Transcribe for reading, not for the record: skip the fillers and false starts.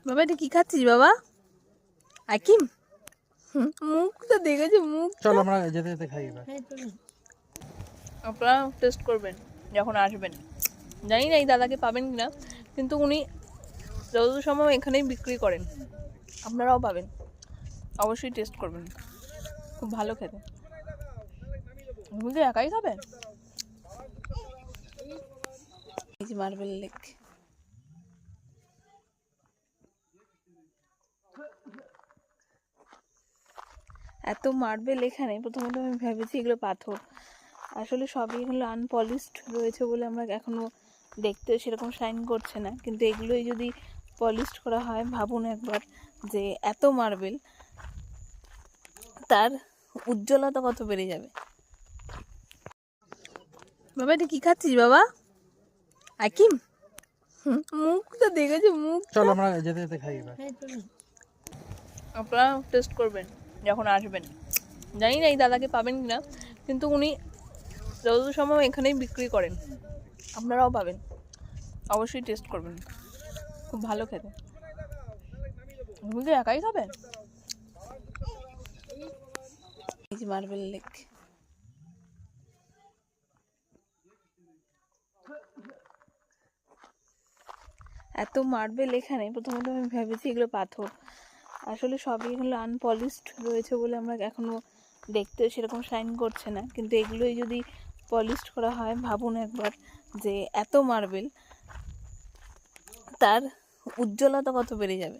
বাবা এটা কি খাচ্ছিস বাবা? আকিম মুখটা দেখেছে মুখ। চল আমরা যেতে যেতে খাই এবার। আপনারা টেস্ট করবেন যখন আসবেন। জানি না এই দাদাকে পাবেন কিনা, কিন্তু উনি যতদূর সম্ভব এখানেই বিক্রি করেন, আপনারাও পাবেন। অবশ্যই টেস্ট করবেন, খুব ভালো খেতে। তুমি কি একাই খাবেন? এই যে মার্বেল লেক, এত মার্বেল এখানে। প্রথমত আমি ভেবেছি এগুলো পাথর, আসলে সবই এগুলো আনপলিশড রয়েছে বলে আমরা এখনও দেখতে সেরকম শাইন করছে না। কিন্তু এগুলোই যদি পলিশড করা হয়, ভাবুন একবার যে এত মার্বেল, তার উজ্জ্বলতা কত বেড়ে যাবে। বাবা এটা কি খাচ্ছিস বাবা? আকিম মুখটা দেখেছে মুখ। চল আমরা যেতে যেতে খাই এবার। আপনারা টেস্ট করবেন যখন আসবেন। জানি না এই দাদাকে পাবেন কিনা, কিন্তু উনি যতদূর সম্ভব এখানেই বিক্রি করেন, আপনারাও পাবেন। অবশ্যই টেস্ট করবেন, খুব ভালো খেতে। তুমি কি একাই খাবেন? এই যে মার্বেল লেক, এত মার্বেল এখানে। প্রথমত আমি ভেবেছি এগুলো পাথর, আসলে সবই এগুলো আনপলিশড রয়েছে বলে আমরা এখনও দেখতে সেরকম শাইন করছে না। কিন্তু এগুলোই যদি পলিশড করা হয়, ভাবুন একবার যে এত মার্বেল, তার উজ্জ্বলতা কত বেড়ে যাবে।